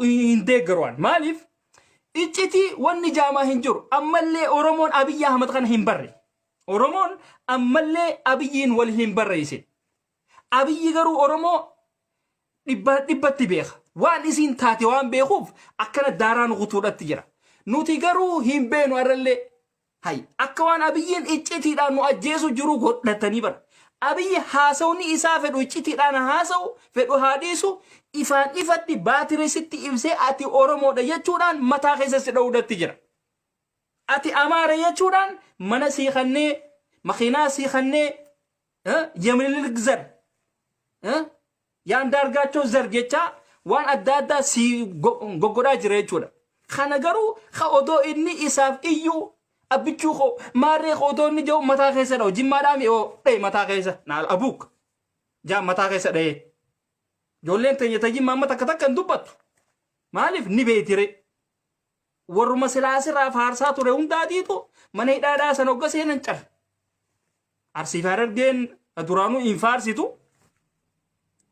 hindeeggaruan maaliif icciti wanni jaamaa hin jiru ammallee oromoon abiyyi ahmad kana hin barre oromoon ammallee abiyyiin wal hin barreeyse abiyyi garuu oromoo dhibbatti beeka waan isiin taate waan beekuuf akkana daaraan gutuudhatti jira nuti garuu hin beenu arrallee hay akka waan abiyyiin iccitiidhaan nu ajjeesu jiru godhatanii bara abiyyi haasawni isaa fedhu iccitiidhaan haasawu fedhu haadhiisu ifaan ifatti baatiresitti ibsee ati oromoodha jechuudhaan mataa keessa si dha'uudhatti jira ati amaara jechuudhaan mana sii kannee makiinaa sii kannee yemlilik zar yaan dargaachoo zar jechaa waan adda addaa sii goggodhaa jira jechuudha kana garuu ka odoo inni isaaf iyyuu abichuu ko maarree odoo inni jiru mataa keessa dha'u jimmaadhaan yoo dhaye mataa keessa naal abuuk jaa mataa keessa dhaye ijoolleen teenya tajimmaa amma takka takka hin dubbattu maaliif ni beetire warruma silaasirraa faarsaa ture hundaatiitu mana hidhaadhaa san hogga seenan car arsiif harargeen duraanuu hin faarsitu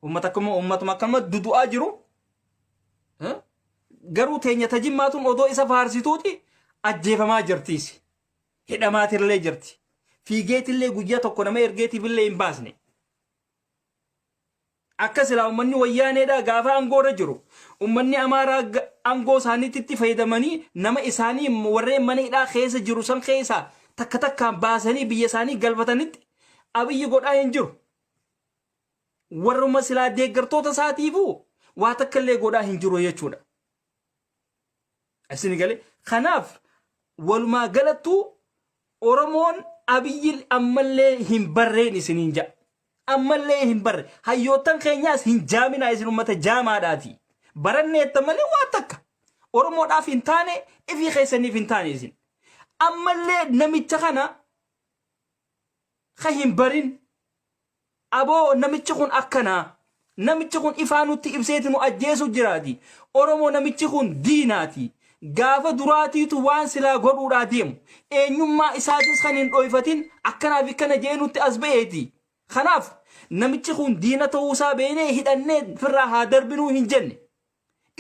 ummatuma akkama dudu'aa jiru garuu teenya tajimmaatuun odoo isa faarsituuti ajjeefamaa jirtiisi hidhamaatirlee jirti fiigeetillee guyyaa tokko nama ergeetiifillee hin baasne akka silaa ummanni wayyaaneedha gaafa angoorra jiru ummanni amaaraa angoo isaaniitti fayyadamanii nama isaanii warreen mana hidhaa keessa jiru san keessaa takka takkaan baasanii biyya isaanii galfatanitti abiyyi godhaa hin jiru warruma silaa deeggartoota isaatiifuu waa takkallee godhaa hin jiru jechuudha asini galee kanaaf walumaa galattuu oromoon abiyyi ammallee hin barreen isiniin ja'a ammallee hin barre hayyootan keenyaas hin jaaminaa isin ummata jaamaadhaati baranneetta malee waa takka oromoodhaaf hin taane ifii keessaniif hin taane isin ammallee namicha kana ka hin barin aboo namichi kun akkanaa namichi kun ifaanutti ibseeti nu ajjeesu jiraati oromoo namichi kun diinaati gaafa duraatiitu waan silaa godhuudhaa deemu eenyummaa isaatis kan hin dhoyfatin akkanaaf ikkana jeenutti as ba'eeti kanaaf namichi kun diina ta'uusaa beenee hidhannee firraa haa darbinuu hin jenne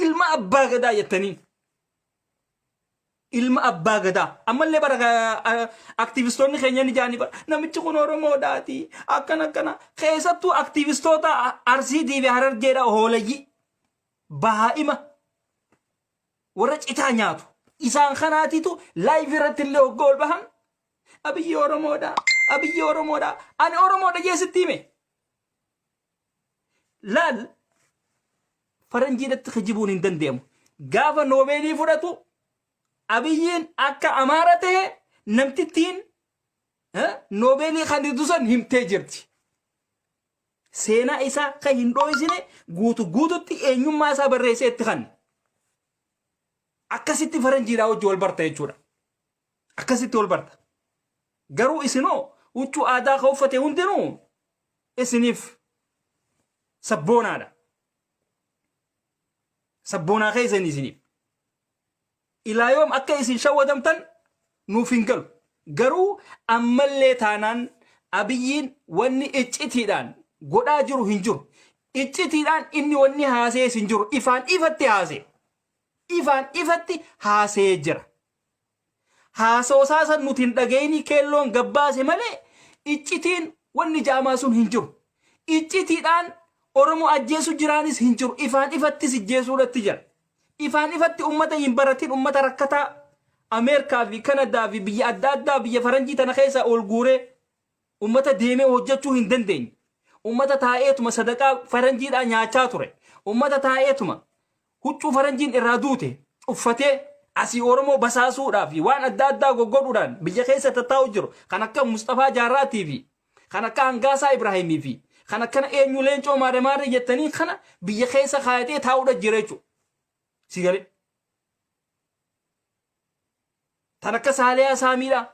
ilma abbaa gadaa jettanii ilma abbaa gadaa ammallee bara aktivistoonni keenya ni jaanii bara namichi kun oromoodhaati akkana keessattuu aktivistoota arsiitii fi harargeedha hoolayyi bahaa'ima warra citaa nyaatu isaan kanaatiitu laayif irratti illee hogga ol bahan abiyyi oromoodha ani oromoodha jeesitti hime laal faranjiidhatti kijibuun hin dandeemu gaafa noobeelii fudhatu abiyyiin akka amaara ta'e namtittiin noobeelii kan dusan himtee jirti seenaa isaa kan hin dhooysine guututti eenyummaa isaa barreessee itti kan akkasitti faranjiidhaa hojii wal barta jechuudha akkasitti wal barta garuu isinoo huccuu aadaa ka uffate hundinuu isiniif sabboonaadha sabboonaa keessan isiniif ilaa yoom akka isin shawwadamtan nuuf hin galu garuu ammallee taanaan abiyyiin wanni iccitiidhaan godhaa jiru hin jiru iccitiidhaan inni wanni haasee hin jiru ifaan ifatti haasee jira haasoosaa nuti hin dhageenii keelloon gabbaase malee iccitiin wanni jaamaa sun hin jiru iccitiidhaan oromoo ajjeesu jiraanis hin jiru ifaan ifattis ijjeesuudhatti jira ifaan ifatti ummata hin baratin ummata rakkataa ameerikaa fi kanadaa fi biyya adda addaa biyya faranjii tana keessa ol guuree ummata deemee hojjechuu hin dandeenye ummata taa'eetuma sadaqaa faranjiidhaa nyaachaa ture ummata taa'eetuma huccuu faranjiin irraa duute uffatee asii oromoo basaasuudhaaf waan adda addaa goggodhuudhaan biyya keessa tattaa'u jiru kan akka Mustafaa Jaarraatii fi kan akka Hangaasaa Ibraahimii fi kan akkana eenyu leencoo maaree jettanii kana biyya keessa kaayatee taa'uudha jira jechuudha si galee tan akka Saaliyaa Saamiidhaa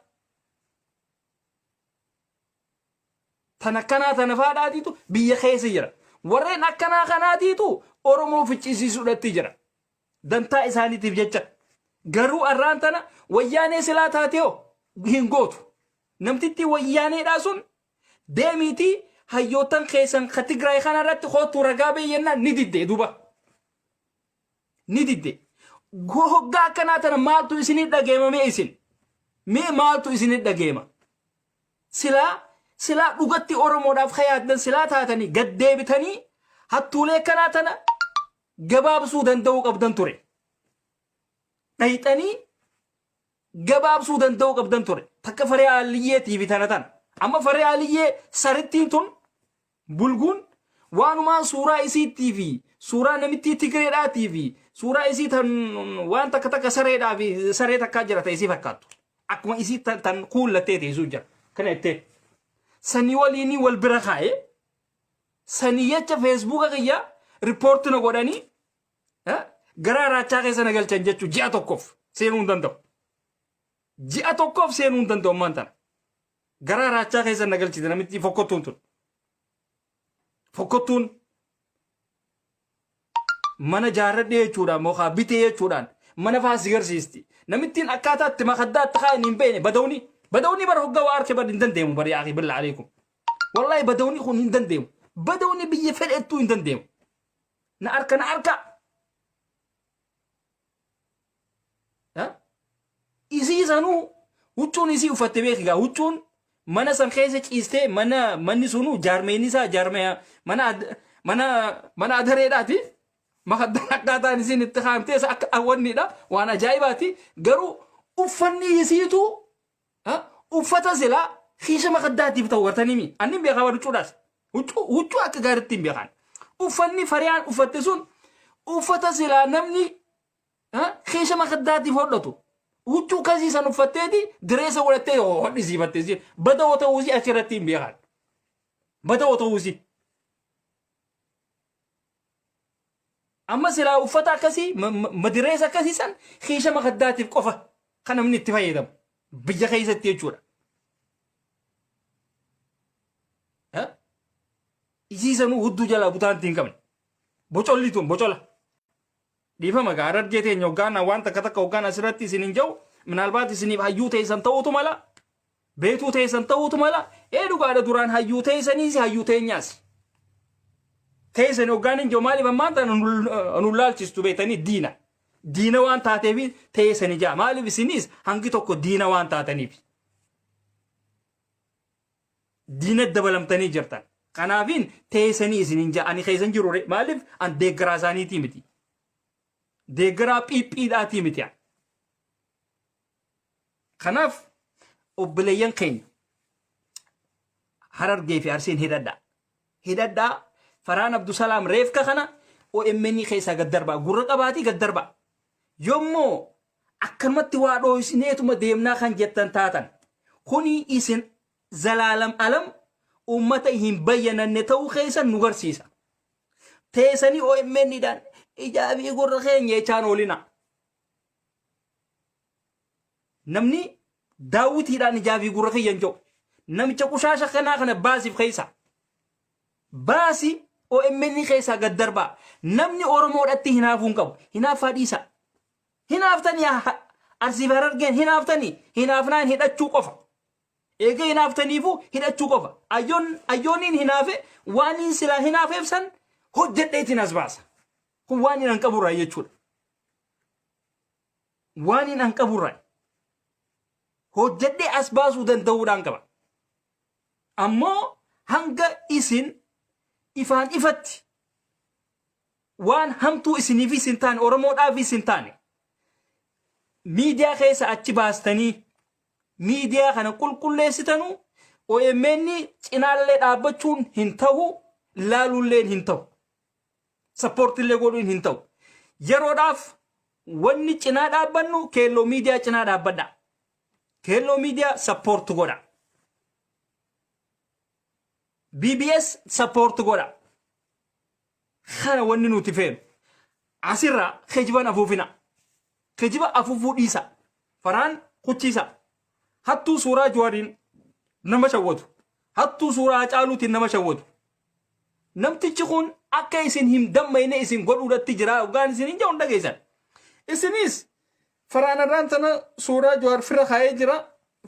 tan akkanaa tana faadhaatiitu biyya keessa jira warreen akkanaa kanaatiitu oromoo ficcisiisuudhatti jira dantaa isaaniitiif jecha garuu arraan tana wayyaanee silaa taatee hin gootu namtitti wayyaaneedhaa sun deemiitii hayyootan keessan ka Tigraay kanarratti kootu ragaa beeyyannaan ni diddee duba ni didde. Hoggaa akkanaa tana maaltu isinii dhageema mee isin? Mee maaltu isinii dhageema? Silaa dhugatti Oromoodhaaf hayaatan silaa taatanii gad deebitanii hattuulee akkanaa tana gabaabsuu danda'uu qabdan ture. Dhayxanii gabaabsuu danda'uu qabdan ture. Takka faree Aliyyeetiif tana tana. Amma faree Aliyyee sarittiin tun bulguun waanumaan suuraa isiittii fi suuraa namittii Tigreedhaatii fi suuraa isii tan waan takka sareedhaa fi saree takkaa jira ta'e isii fakkaattu. Akkuma isii tan kuullattee teessuu jira. Kana ittee sanii waliinii wal bira kaa'ee sanii jecha feesbuuka kiyya riippoortii na godhanii garaa raachaa keessa na galchan jechuu ji'a tokkoof seenuu hin danda'u. Ji'a tokkoof seenuu hin danda'u ammaan tana. Garaa raachaa keessa na galchite namitti fokkottuun tun. Fokkottuun mana jaarradhee jechuudhaan mokaa bitee jechuudhaan mana faasi garsiisti. Namittiin akkaataatti makaddaatti kaa'in hin beene badawni bara hoggaa waa harke bada hin dandeemu bari yaa billa aleekum. Wallahi badawni kun hin dandeemu. Badawni biyya fedhettuu hin dandeemu. Na harka. Isii sanuu huccuun isii uffatte beekigaa huccuun mana san keessa ciistee manni sunuu jaarmeen isaa jaarmee mana adareedhaati. Makaddaa akkaataan isiin itti kaa'amtee akka awwanniidha waan ajaa'ibaati. Garuu uffanni isiitu uffata silaa hiisha makaddaatiif ta'u wartanimi. Anni beekaa huccuudhaas. Huccuu akka gaariitti hin beekan. Uffanni fariyaan uffatte sun uffata silaa namni hiisha makaddaatiif hodhatu. Huccuu kasii san uffatteeti direessa godhattee hodhisiifattee bada ta'uusii achirratti hin beekan. Bada ta'uusii. Amma silaa uffata akkasii madireessa akkasii san hiisha makaddaatiif qofa kan namni itti fayyadamu biyya keessatti jechuudha. Isii sanuu hudduu jalaa butaanti hin qabne. Bocolli tun bocola. Dhiifama gaara argeeteen hoggaan waan takka hoggaan asirratti isin hin jiru minaalbaat isiniif hayyuu teessan ta'uutu mala beetuu teessan ta'uutu mala dhugaadha duraan hayyuu teessaniis hayyuu teenyaas teessan hoggaan hin jiru maaliif ammaan ta'an nu laalchistu beetanii diina waan taateef teessanii jaa maaliif isinis hangi tokko diina waan taataniif diina dabalamtanii jirtan kanaafiin teessanii isin hin jaa ani keessan jiru maaliif an deeggaraa isaaniitii miti. Deeggaraa phiiphiidhaatii miti. Kanaaf obboleeyyan keenya Harargee fi Arsiin hidhadhaa Faraan Abdusalaam reefka kana OMN keessaa gad darbaa gurra qabaatii gad darbaa. Yommuu akkanumatti waa dhooysineetuma deemnaa kan jettan taatan kuni isin zalaalam alam ummata hin bayyananne ta'uu keessan nu garsiisa. Teessanii OMN'dhaan ijaabii gurra keenya jechaan oolina. Namni daawwitiidhaan ijaabii gurra keenya jiru. Namicha qushaasha kanaa kana baasiif keessa. Baasi OMN keessaa gad darbaa. Namni Oromoodhatti hinaafuu hin qabu. Hinaafaa dhiisa. Hinaaftanii Arsiif Harargeen hinaaftanii. Hinaafnaan hidhachuu qofa. Eega hinaaftaniifu hidhachuu qofa. Ayyooniin hinaafe waan silaa hinaafeef san hojjedheetiin as baasa. Kun waan hin qaburraa jechuudha. Waan hin qaburraa. Hojjedhee as baasuu danda'uudhaan qaba. Ammoo hanga isin ifaan ifatti waan hamtuu isiniif isin taane Oromoodhaaf isin taane miidiyaa keessa achi baastanii miidiyaa kana qulqulleessitanuu OMN cinaallee dhaabbachuun hin ta'u laaluulleen hin ta'u. Sappoortillee godhuun hin ta'u. Yeroodhaaf wanni cinaa dhaabbannu keelloo miidiyaa cinaa dhaabbadha. Keelloo miidiyaa sappoortu godha. BBS sappoortu godha. Kana wanni nuti feenu. Asirraa geejjiban afuufina. Geejjiba afuufuu dhiisa. Faraan kuchiisa. Hattuu suuraa Jawaariin nama shawwatu. Hattuu suuraa Hacaaluutiin nama shawwatu. Namtichi kun akka isin hin dammayne isin godhuudhatti jira hoggaan isin hin jahu dhageessan. Isinis faraanarraan tana suuraa Jawaar firra kaayee jira.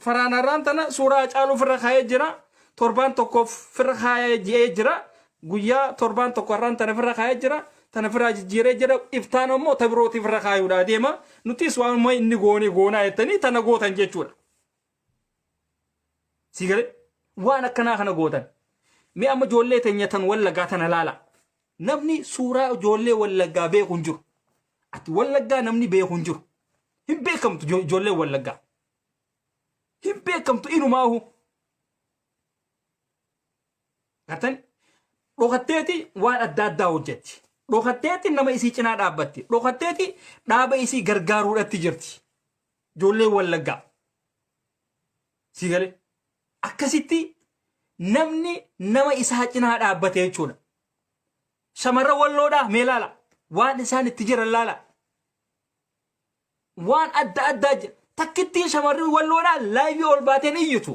Faraanarraan tana suuraa Hacaaluu firra kaayee jira. Torbaan tokkoof firra kaayee jira. Guyyaa torbaan tokkorraan tana firra kaayee jira. tana firaa jijjiiree jira iftaan ammoo tabirootiif rakaayuudha deema nutis waanuma inni goonaa jettanii tana gootan jechuudha. Sigale waan akkanaa kana gootan mi amma ijoollee teenyatan wallaggaa tana laala namni suuraa ijoollee wallaggaa beeku hin jiru ati wallaggaa namni beeku hin jiru hin beekamtu ijoollee wallaggaa hin beekamtu inumaahu gartan dhokatteeti waan adda addaa hojjetti dhokatteeti nama isii cinaa dhaabbatti dhokatteeti dhaaba isii gargaaruudhatti jirti ijoollee wallaggaa. Sigale akkasitti namni nama isaa cinaa dhaabbate jechuudha. Shamarra walloodhaa mee laala waan isaan itti jiran laala waan adda addaa jira takkittiin shamarri walloodhaa laayivii ol baateen iyyitu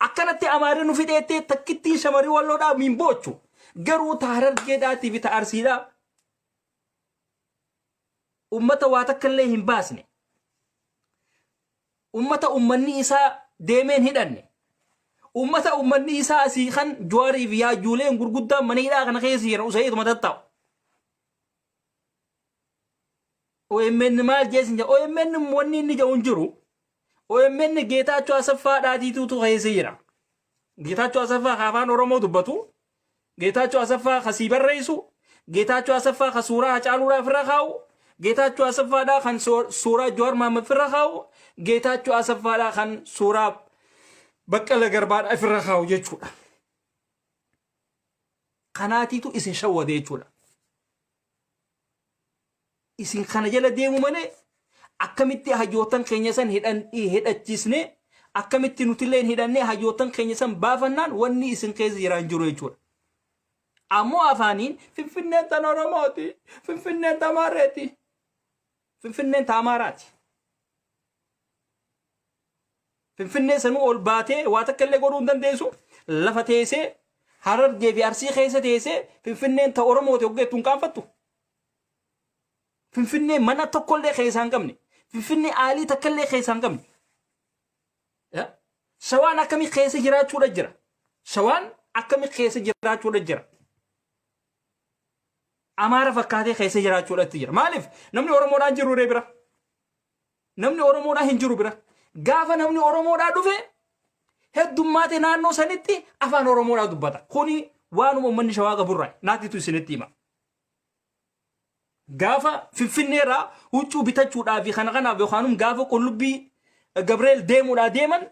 akkanatti amaarri nu fidheettee takkittiin shamarri walloodhaa miin boochu garuu Harargeedhaatii fi Arsiidhaa ummata waa takkallee hin baasne ummata ummanni isaa deemeen hidhanne ummata ummanni isaa asii kan Jawaarii fi Yaajuuleen gurguddaan mana hidhaa kana keessa jiran usayiituma tattaa'u. OMN maal jeesin jaa OMN wanni inni ja'uun jiru OMN Geetaachoo Asaffaadhaatiitutu keessa jira. Geetaachoo Asaffaa afaan Oromoo dubbatu Geetaachoo Asaffaa kasii barreessu Geetaachoo Asaffaa ka suuraa Hacaaluudhaaf irra kaa'u Geetaachoo Asaffaadhaa kan suuraa Jawaar Mahaammad irra kaa'u Geetaachoo Asaffaadhaa kan suuraa Baqqala Garbaadhaaf irra kaa'u jechuudha. Kanaatiitu isin shawwade jechuudha. Isin kana jala deemu malee akkamitti hayyootan keenya san hidhachiisne akkamitti nutilleen hidhannee hayyootan keenya san baafannaan wanni isin keessa jiraan jiru jechuudha. Ammoo afaaniin Finfinneen tan Oromooti, Finfinneen tan Amaareeti, Finfinneen tan Amaaraati. Finfinnee sanuu ol baatee waa takka illee godhuu hin dandeessu lafa teessee Harargee fi Arsii keessa teessee Finfinneen tan Oromooti hoggeettu hin qaanfattu. Finfinnee mana tokkollee keessa hin qabne Finfinnee aalii takkallee keessa hin qabne. Shawaan akkamii keessa jiraachuudha jira. Shawaan akkamii keessa jiraachuudha jira. Amaara fakkaatee keessa jiraachuudhaatti jira. Maaliif namni Oromoodhaan jiru bira? Namni Oromoodhaan hin jiru bira. Gaafa namni Oromoodhaan dhufe heddummaate naannoo sanitti afaan Oromoodhaan dubbata. Kuni waanuma uummanni Shawaa qaburraa naatitu isinitti hima. Gaafa Finfinneerraa huccuu bitachuudhaaf kana kanaaf yookaan gaafa qullubbii Gabreel deemuudhaa deeman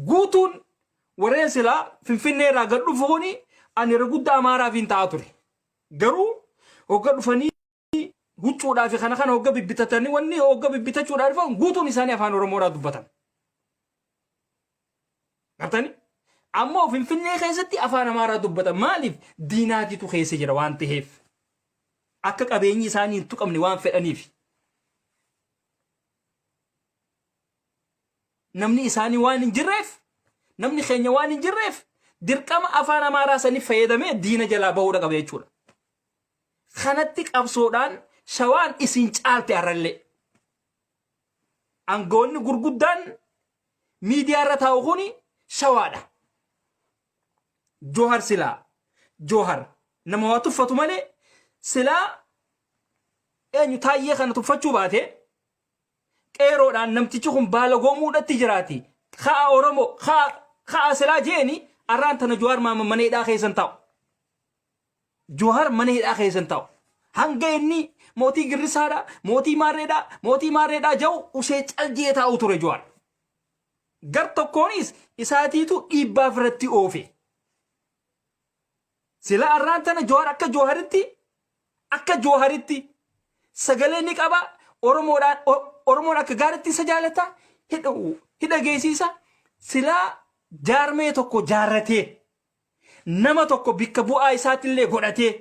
guutuun warreen silaa Finfinneerraa gad dhufuuni ani ragudda Amaaraaf hin ta'a ture. Garuu hogga dhufanii huccuudhaaf kana hogga bibbitatanii wanni hogga bibbitachuudhaaf dhufan guutuun isaanii afaan Oromoodhaan dubbatan. Gartanii ammoo Finfinnee keessatti afaan Amaaraa dubbatan maaliif diinaatitu keessa jira waan ta'eef. Akka qabeenyi isaanii hin tuqamne waan fedhaniif. Namni isaanii waan hin jirreef, namni keenya waan hin jirreef, dirqama afaan Amaaraa sanii fayyadamee diina jalaa bahuudha qaba jechuudha. Kanatti qabsoodhaan Shawaan isin caalte arrallee. Aangoonni gurguddaan miidiyaa irra taa'u kuni Shawaadha. Jawhar silaa Jawhar nama waa tuffatu malee silaa eenyu taayyee kana tuffachuu baate qeeroodhaan namtichi kun baala goomuudhatti jiraati. Kaa Oromoo kaa silaa jeeni arraan tana Jawhar mana hidhaa keessan taa'u. Jawhar mana hidhaa keessan taa'u. Hanga inni mootii Girrisaadhaa, mootii Maarreedhaa jau usee caljee taa'u ture Jawhar. Gar tokkoonis isaatiitu dhiibbaaf irratti oofe. Sila arraan tana Jawhar akka Jawharitti sagalee ni qaba Oromoon akka gaaritti isa jaalata hidha geessisa silaa jaarmee tokko jaarratee nama tokko bikka bu'aa isaatiillee godhatee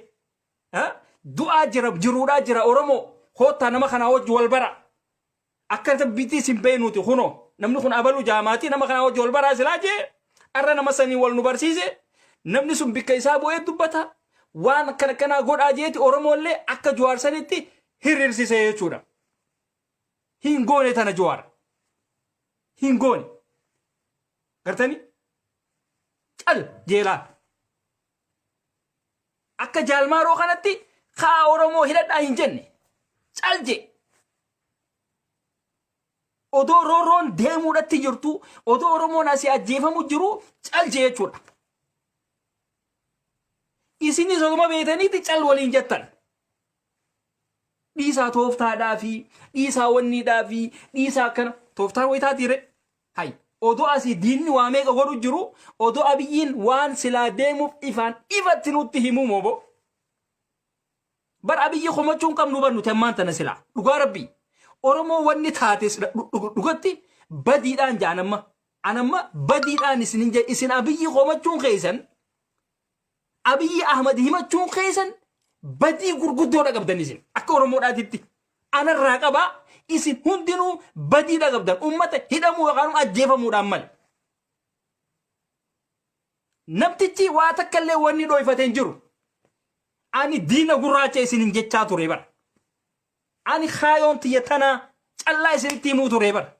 du'aa jiruudhaa jira Oromoo hoottaa nama kanaa wajji wal bara akka tabbiitii sin beenuuti kunoo namni kun abaluu jaamaatii nama kanaa wajji wal baraa silaa jee arra nama sanii wal nu barsiise namni sun bikka isaa bu'ee dubbata waan akkana kanaa godhaa jeeti Oromoollee akka Jawhar sanitti hiriirsisee jechuudha. Hin goone tana Jawhar. Hin goone. Gartanii? Cal jeelaa. Akka jaalmaaroo kanatti kaa oromoo hidhadhaa hin jenne calje odoo roorroon deemuudhatti jirtu odoo oromoon asii ajjeefamu jiru calje jechuudha. isinis oduma beetaniiti cal waliin jettan dhiisaa tooftaadhaa fi dhiisaa wanniidhaa fi dhiisaa akkana tooftaa wayitaatiire hay odoo asii diinni waa meeqa godhu jiru odoo abiyyiin waan silaa deemuuf ifaan ifatti nutti himuu moobo bar abiyyi komachuun qabnu bannu temmaan tana silaa dhugaa rabbii oromoo wanni taates dhugatti badiidhaan jaanamma anamma badiidhaan isin abiyyi komachuun keessan abiyyi ahmad himachuun keessan badii gurguddoodha qabdan isin akka oromoodhaatitti anarraa qabaa isin hundinuu badiidha qabdan ummata hidhamuu yookaan ajjeefamuudhaan mal namtichi waa takkallee wanni dhoyfateen jiru ani diina gurraacha isinin jechaa ture bara ani khaayoon tiyya tanaa callaa isinitti himuu ture bara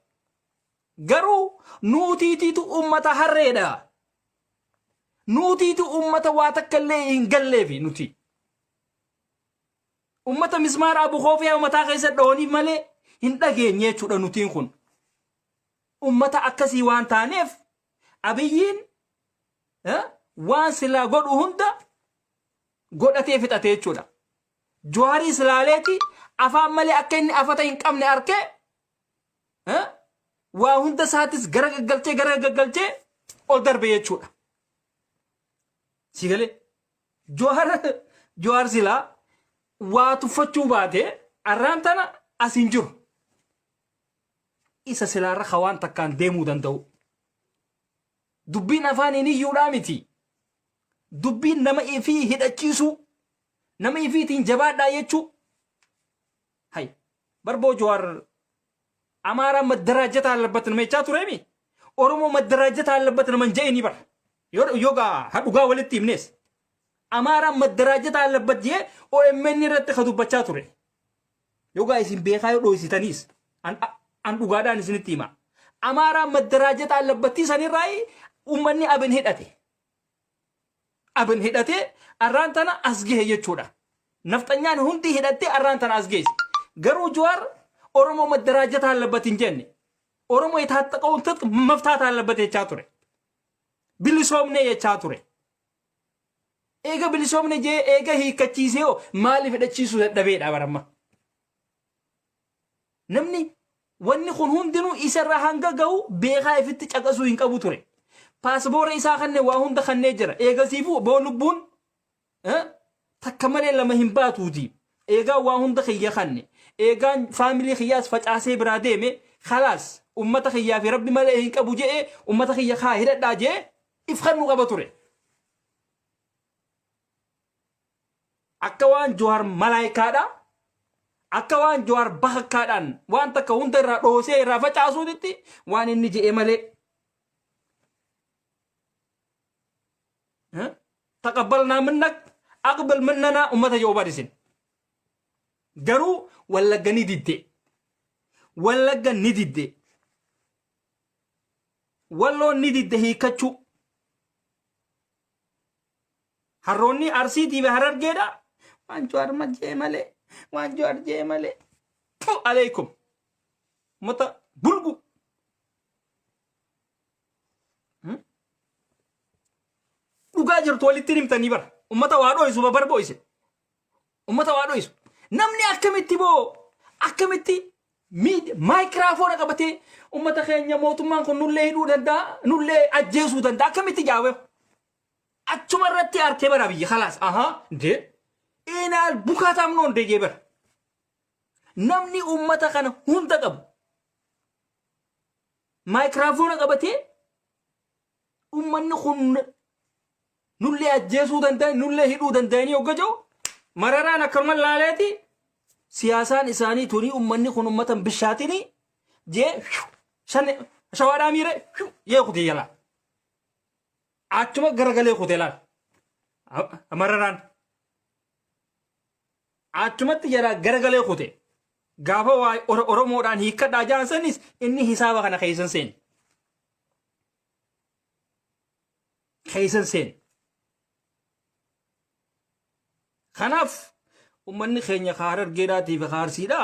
garuu nuutiitiitu ummata harreedha nuutiitu ummata waa takkallee hin galleefi nuti ummata mismaara abu khoofee ummataa keessa dhooniif malee hin dhageenye jechuudha nutiin kun ummata akkasii waan taaneef abiyyiin waan silaa godhu hunda godhatee fixatee jechuudha. Jawaarii silaaleeti afaan malee akka inni afata hin qabne arkee waa hunda isaatis gara gaggalchee ol darbe jechuudha. Sigalee jawaar silaa waa tuffachuu baatee arraan tana asiin jiru. Isa silaarra hawaan takkaan deemuu danda'u. Dubbiin afaaniin iyyuudhaa miti. Dubbiin nama ifii hidhachiisuu nama ifiitiin jabaadhaa jechuu. Hay barboo jawaar Amaara madarajata አለበት ነው መቻ ቱሬሚ ኦሮሞ madarajata አለበት ነው መንጀኒ በር ዮጋ ሀዱጋ ወልት ይምነስ አማራ madarajata አለበት የ ኦኤምኤን ረጥ ከዱበቻ ቱሬ ዮጋ ይሲን ቤካዮ ዶይሲተኒስ አን ዱጋዳን ስንቲማ አማራ madarajata አለበት ይሰኒ ራይ ኡመኒ abin hidate arrantana asge jechuudha naftanyan hundi hidate arrantana asge garu jawaar ኦሮሞ መደራጀት አለበት እንጀን ኦሮሞ የታጠቀውን ትጥቅ መፍታት አለበት የቻቱሬ ቢልሶምኔ የቻቱሬ ኤገ ቢልሶምኔ ጄ ኤገ ሂከቺሲዮ ማሊፍ ደቺሱ ደቤዳ በረማ ነምኒ ወኒ ሁን ሁንድኑ ኢሰራ ሃንገገው ቤኻ ይፍት ጨቀሱ ይንቀቡ ቱሬ ፓስፖርት ኢሳ ከነ ዋሁን ደከነ ጀረ ኤገ ሲፉ ቦልቡን ተከመለ ለመህምባቱቲ ኤጋ ዋሁን ደከየ ከነ ኤጋን ፋሚሊ ኺያስ ፈጫሴ ብራዴሜ خلاص ኡመተ ኺያ ፊ ረቢ መለ ይንቀቡ ጀ ኡመተ ኺያ ኻ ሂደዳ ጀ ይፍኸኑ ቀበቱሬ አከዋን ጆሃር መላይካዳ አከዋን ጆሃር በኸካዳን ዋንተ ከሁንደራ ዶሴ ራ ፈጫሱ ድቲ ዋን እንጂ ኤመሌ ተቀበልና ምነክ አቅበል ምነና ኡመተ ጆባዲስን ገሩ ወለገ ኒዲዴ ወሎ ኒዲዴ ሂከቹ ሀሮኒ አርሲቲ በሐረርጌዳ ዋንጆር ጀመሌ ቱ አለይኩም ሙታ ቡልጉ ዱጋ ጅርቱ ወሊትሪም ተኒበር ኡመታ ዋዶ ይሱ በበርቦ ይስ ኡመታ ዋዶ ይሱ namni akkamitti maayikiraafoona qabatee ummata keenya mootummaan kun nullee hidhuu danda'a nullee ajjeesuu danda'a akkamitti jaawe achuma irratti arkee bara biyya khalaas de inaal bukaataam noon deegee bara namni ummata kana hunda qabu maayikiraafoona qabatee ummanni kun nullee ajjeesuu danda'a nullee hidhuu danda'anii hogga jiru mararaan akkuma laaleeti siyaasan isaanii tuni ummanni kun ummatan bishaatini je shawaadhaa miire yee kutee yala achuma garagalee kutee laal mararaan achumatti jara garagalee kutee gaafa waa oromoodhaan hiikkadhaa jaansanis inni hisaaba kana keeysan seen kanaaf ummanni keenya kaarar geedhaatiif kaarsiidha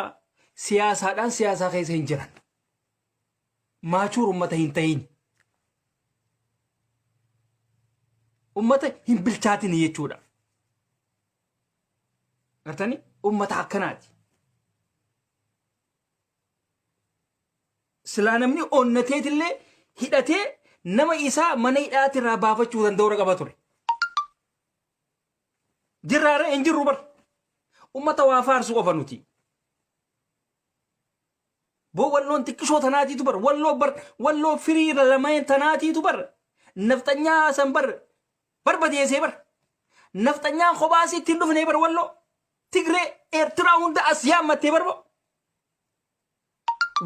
siyaasaadhaan siyaasaa keessa hin jiran maachuur ummata hin ta'in ummata hin bilchaatin jechuudha gartani ummata akkanaati silaa namni onnateetillee hidhatee nama isaa mana hidhaatirraa baafachuu danda'u qaba ture jirraare hin jirru bar ummata waa faarsu qofa nuti bo walloon xiqqishoo tanaatiitu bar walloo firiira lameen tanaatiitu bar naftanyaa san barbadeesee bar naftanyaa kophaasii ittiin dhufnee bar walloo tigree eertiraa hunda as yaammattee barbo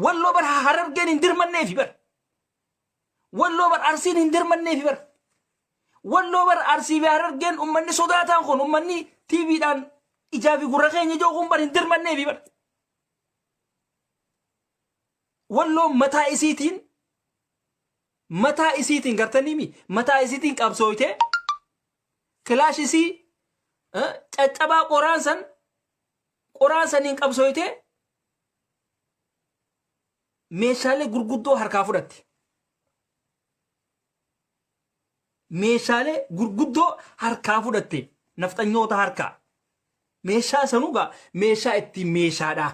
walloo bar harargeen hin dirmanneefi bar walloo bar arsiin hin dirmanneefi bar walloo bar arsii fi harargeen ummanni sodaataan kun ummanni tiiviidhaan ijaa fi gurra keenya jooguun bar hin dirmanneefi bar walloo mataa isiitiin gartaniimi mataa isiitiin qabsooyte kilaash isii caccabaa qoraansaniin qabsooyte meeshaalee gurguddoo harkaa fudhatte meeshaalee gurguddoo harkaa fudhatte naftanyoota harkaa meeshaa sanugaa meeshaa ittiin meeshaadhaa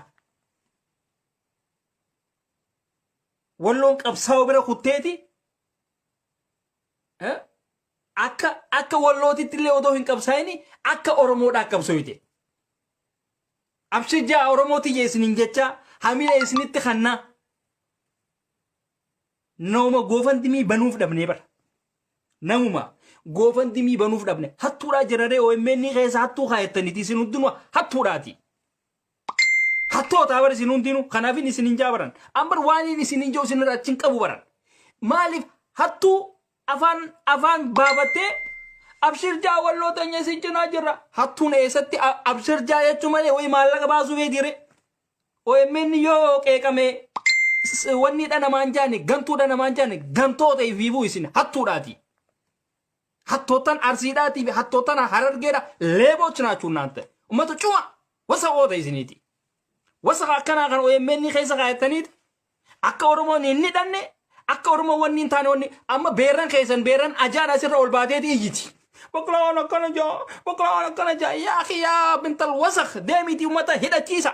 walloon qabsaa'u bira kutteeti akka wallootitti illee odoo hin qabsaa'ini akka oromoodhaa qabsooyte abshijaa oromooti jeesiniin jecha hamila isinitti kannaa nama goofandimii banuuf dhabnee bara namuma goofandimii banuuf dhabne hattuudhaa jiraree OMN keessa hattuu kaayattaniiti isin hundinuu hattuudhaati hattoota bar isin hundinuu kanaafin isin hin jaabaran ambar waaniin isin hin joo isin irraa achiin qabu baran maaliif hattuu afaan baabattee abshirjaa walloo tanya isin cinaa jirra hattuun eessatti abshirjaa jechuu malee way maallaqa baasuu beekire OMN yoo qeeqame wanni dha namaan jaane gantuu dha namaan jaane gantoota ifiifuu isin hattuudhaati hattootan arsiidhaati fi hattootan harargeedha leeboo cinaachuun naante ummata cuma wasa oota isiniiti wasa akkanaa kan OMN keessa kaayataniiti akka oromoon hin hidhanne akka oromoon wanni hin taane wanni amma beeran keessan beeran ajaan asirra ol baateeti iyyiti baklaan akkana jaa yaa bintal wasaq deemiiti ummata hidhachiisa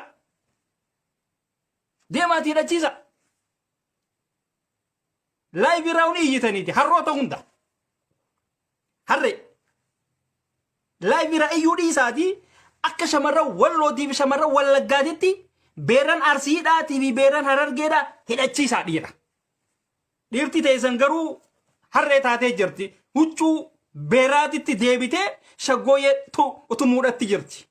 deemaati hidhachiisa live round iyyitaniiti harroota hunda harre live ra iyyuu dhiisaati akka shamarran wallootii fi shamarran wallaggaatitti beeran arsiidhaatii fi beeran harargeedha hidhachiisaa dhiirti teessan garuu harree taatee jirti huccuu beeraatitti deebitee shaggooyee utumuudhatti jirti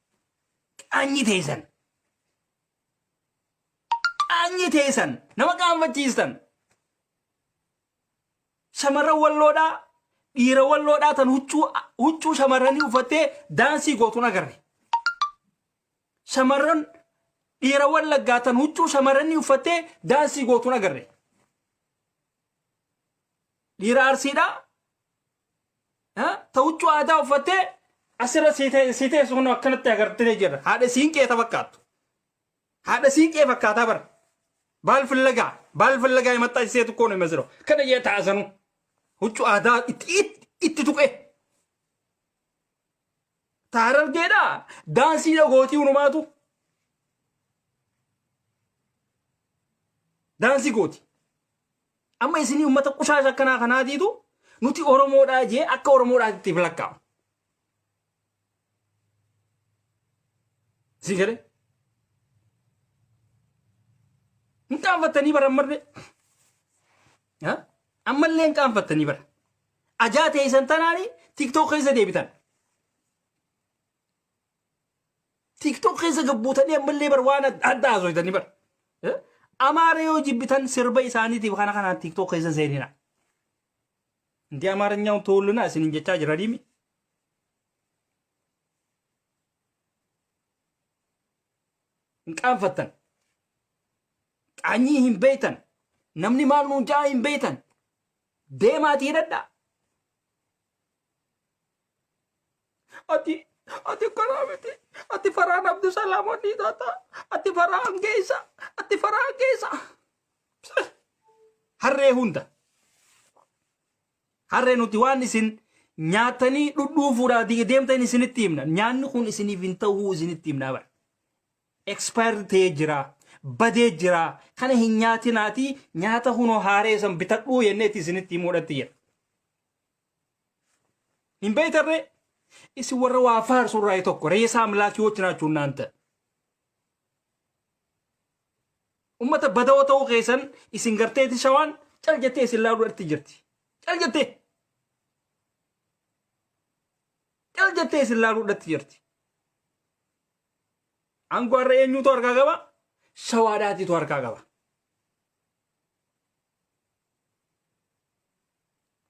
qaanyi teessan nama qaanfachiistan shamarran walloodhaa dhiira walloodhaa tan huccuu shamarranii uffattee daansii gootuun agarre shamarran dhiira wallaggaa tan huccuu shamarranii uffattee daansii gootuun agarre dhiira arsiidhaa ta huccuu aadaa uffattee asirra siitee sun akkanatti agartee jirra haadha siinqee fakkaattu haadha siinqee fakkaataa bara baal fillagaa himattaa isee tokkoon hima ziro kana jee taasanu huccuu aadaa itti tuqe taarargeedha daansii dhagootii unumaatu daansii gooti amma isinii ummata qushaasha akkanaa kanaatiitu nuti oromoodhaa jee akka oromoodhaatiif lakkaa'u si gale hin qaanfattanii bara ammallee hin qaanfattanii bara ajaa teessan tanaani tiktok keessa deebitan tiktok keessa gabbuutanii ammallee bara waan adda haasofitanii bara amaara yoo jibbitan sirba isaaniitiif kana kanaan tiktok keessa seenina እንዲ አማርኛው ተወሉና እስን እንጀቻ ጅራዲሚ እንቃን ፈተን ቃኝ ይህን ቤተን ነምኒ ማልኑ ጃ ይህን ቤተን ደማት ይረዳ ati karamiti ati faraan abdu salaamonni tata ati faraan geessa ati faraan geessa harree hunda harree nuti waan isin nyaatanii dhudhuufuudhaa deemtan isinitti himna nyaanni kun isiniif hin ta'uu isinitti himnaa bara expired ta'ee jira badee jira kana hin nyaatinaati nyaata hunoo haaree san bitadhuu yenneeti isinitti himuudhatti jira hin beeytarree isi warra waa faarsurraa tokko reessa amlaakii wajjinaachuun naanta ummata badawoo ta'uu keessan isin garteeti shawaan cal jettee isin laaluudhatti jirti cal jettee isin laaluudhatti jirti aangoo har'a eenyuutu harkaa qaba shawaadhaatiitu harkaa qaba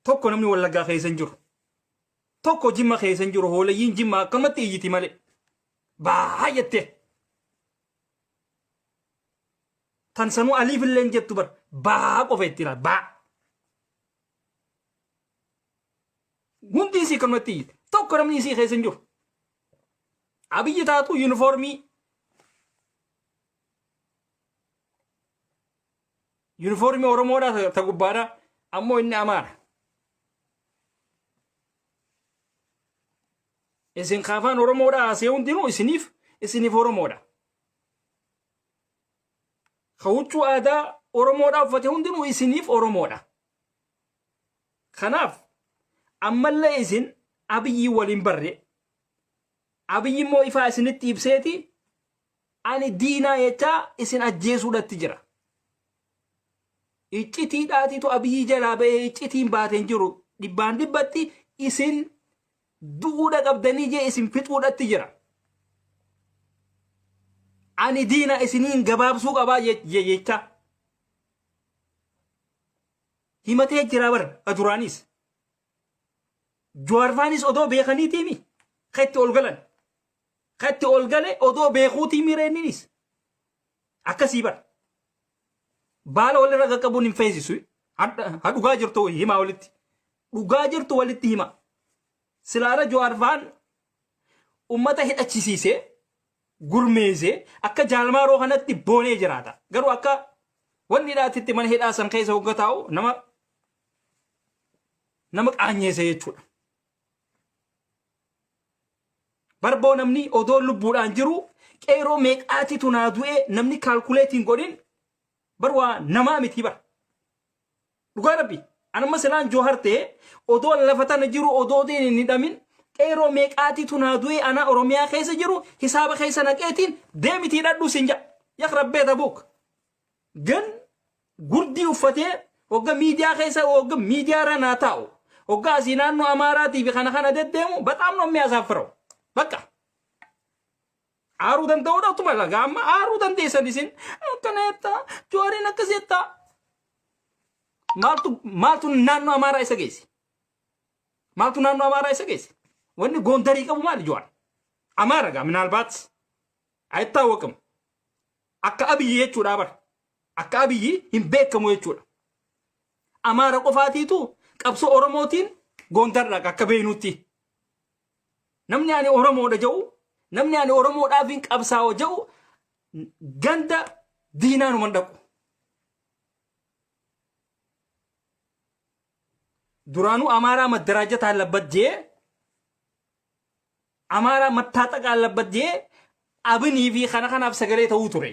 tokko namni wallaggaa keessan jiru tokko jimma keessan jiru hoolayyiin jimma akkamatti iyyiti malee baay'atte tan sanuu aliif illee jettu bar baa qofa itti laal baa hundi isii kanumatti iyyiti tokko namni isii keessan jiru abiyyi taatu yuunifoormii oromoodhaa ta gubbaadhaa ammoo inni amaara isin kaafaan oromoodhaa asee hundinuu isiniif oromoodha kawuchuu aadaa oromoodhaa uffate hundinuu isiniif oromoodha kanaaf ammallee isin abiyyi waliin barre abiyyi immoo ifaa isinitti ibseeti ani diinaa jechaa isin ajjeesuudhatti jira iccitiidhaatiitu abiyyi jalaa ba'ee iccitiin baateen jiru dhibbaan dhibbatti isin duudha qabdanii jee isin fixuudhatti jira ani diina isiniin gabaabsuu qabaa jecha himatee jira bar aduraanis jawaarfaanis odoo beekaniitiimi katti ol gale odoo beekuutii mireenninis akkasii bar baala walirra qaqqabuun hin feesisu ha dhugaa jirtu himaa walitti dhugaa jirtu walitti hima silaara jawaarfaan ummata hidhachisiisee gurmeesee akka jaalmaaroo kanatti boonee jiraata garuu akka wanni hidhaatitti mana hidhaa san keessa hogga taa'u nama qaanyeese jechuudha barboo namni odoo lubbuudhaan jiru qeeroo meeqaatitu naa du'ee namni kaalkuleetiin godhin barwaa namaa miti bar dhugaa rabbi anamma silaan joohar ta'e odoo lafa tana jiru odoo diin hin hidhamin qeeroo meeqaatitu naa du'ee ana oromiyaa keessa jiru hisaaba keessa naqeetiin deemitii dhadhuu sinja yak rabbee tabuuk gan gurdii uffatee hogga miidiyaa keessa hogga miidiyaa irra naa taa'u hogga asii naannoo amaaraatii fi kana deddeemu baxaam nommi asaaffara'u bakka aaruu danda'uudha utuma lagaa amma aaruu dandeessan isin akkana jettaa jooriin akkas jettaa maaltu naannoo amaaraa isa geesse wanni goondarii qabu maali jo'an amaara gaa minaalbaat ayitawwaqamu akka abiyyi jechuudha bar akka abiyyi hin beekamu jechuudha amaara qofaatiitu qabsoo oromootiin goondarra akka beeynutti namni ani oromoodha jedhu namni ani oromoodhaaf hin qabsaa'u jedhu ganda diinaanuman dhaqu duranu amara madarajat አለበት ጄ አማራ መታጠቅ አለበት ጄ አብን ይቪ ከነከናፍ ሰገሌ ተውቱሬ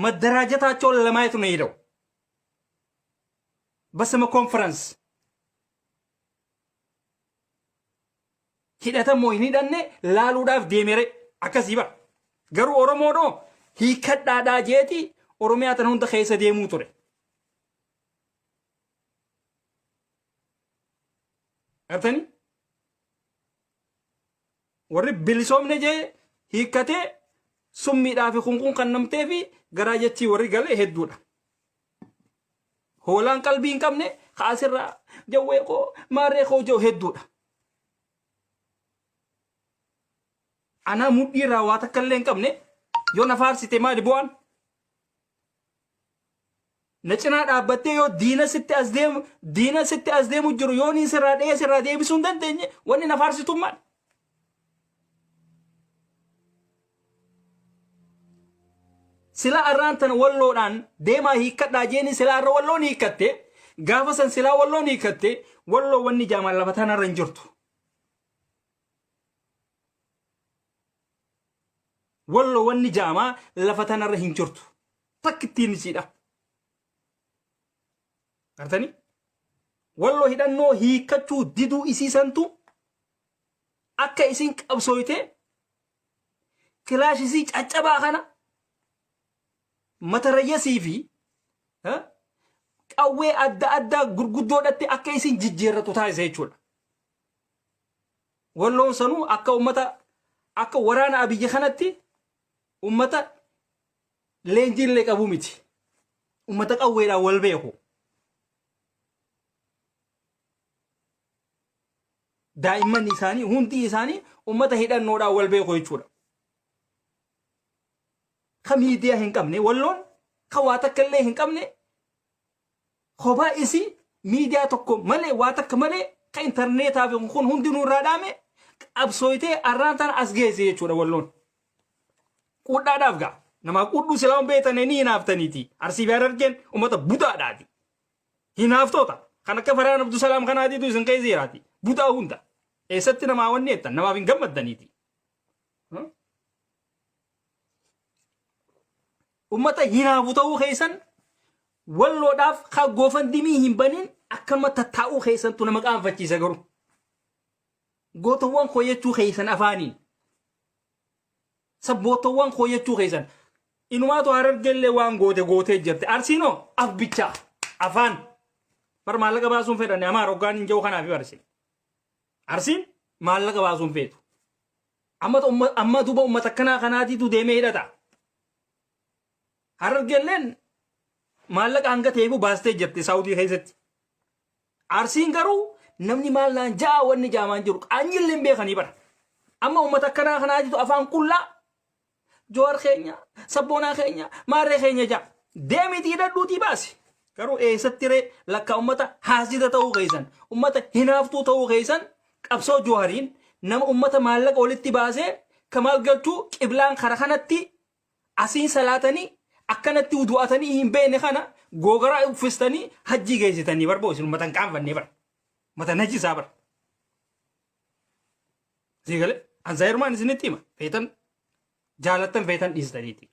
መደራጀታቸውን ለማየት ነው ሄደው በስመ ኮንፈረንስ ሂደተሞ ይኒደነ ላሉዳፍ ዴሜሬ አከሲባ ገሩ ኦሮሞ ነው ሂከዳዳ ጄቲ ኦሮሚያ ተነውን ተኸይሰ ዴሙ ቱሬ أرتني ورب بلسوم نجى هيكته سمي دافي خنقون كنمتة في غراجتي وري قال هدولا هولان قلبين كم نه خاسر جوّيكو ماريكو جو هدولا أنا مدير راوات كلين كم نه يو نفار سيتما دبوان نچنا دابته yo diina sitti as deemu jiru yooni sirraa bisuun dandeenye wanni na faarsitummaan sila arrantan walloodhaan deemaa hiikkadhaa jeeni sila arra walloon hiikkatte gaafa san sila walloon hiikkatte walloo wanni jaamaa lafa tanarra hin jirtu. Walloo wanni jaamaa lafa tanarra hin jirtu. Takkittiin isiidha. Gartanii? Walloo hidhannoo hiikkachuu diduu isiisantu akka isin qabsooyte kilaash isii caccabaa kana matarayyasii fi qawwee adda addaa gurguddoodhatti akka isin jijjiirratu taasisa jechuudha. Walloon sanuu akka ummata akka waraana abiyya kanatti ummata leenjiillee qabu miti. Ummata qawweedhaan wal beeku. Daa'imman isaanii hundi isaanii ummata hidhannoodhaan wal beeku jechuudha. Ka miidiyaa hin qabne walloon ka waa takka illee hin qabne kophaa isii miidiyaa tokko malee waa takka malee ka intarneetaa fi kun hundi nurraa dhaame qabsooytee arraantaan as geesse jechuudha walloon. Quudhaadhaaf gaa namaa quudhuu silaa beetanii ni hinaaftaniiti. Arsii fi Harargeen ummata butaadhaati. Hinaaftoota kan akka Faraan Abdusalaam kanaatiitu isin keessiiraati. Butaa hunda. Eessatti namaa wanni jettan namaaf hin gammaddaniiti. Ummata hinaafu ta'uu keessan walloodhaaf ka goofandimii hin banin akkanuma tattaa'uu keessantu nama qaanfachiisa garuu. Gootawwan kooyyachuu keessan afaaniin. Sabbootawwan kooyyachuu keessan. Inumaatu Harargeellee waan gootee jirti. Arsiinoo af bichaa afaan. Bar maallaqa baasuun fedhanne amaa roggaan hin jiru kanaaf barsiin. Arsiin maallaqa baasuun feetu. Amma duuba ummata kanaatiitu deemee hidhata. Harargeelleen maallaqa hanga ta'eefu baastee jirti Saawudii keessatti. Arsiin garuu namni maallaan ja'a wanni jaamaan jiru qaanyillee hin beekanii bara. Amma ummata kanaatiitu afaan qullaa joowar keenya sabboonaa keenya maarree keenya ja'a. Deemitii hidhadhuutii baasi. Garuu eessatti ree lakka ummata haasita ta'uu keessan ummata hinaaftuu ta'uu keessan qabsoo joowariin nama ummata maallaqa walitti baasee kamaal galchuu qiblaan kara kanatti asiin salaatanii akkanatti udu'atanii hin beekne kana gogaraa uffistanii hajjii geessitanii barboo isin ummatan qaanfannee bara. Mata najisaa bara. Siigale anzaayirumaan isinitti hima feetan jaalattan feetan dhiistaniiti.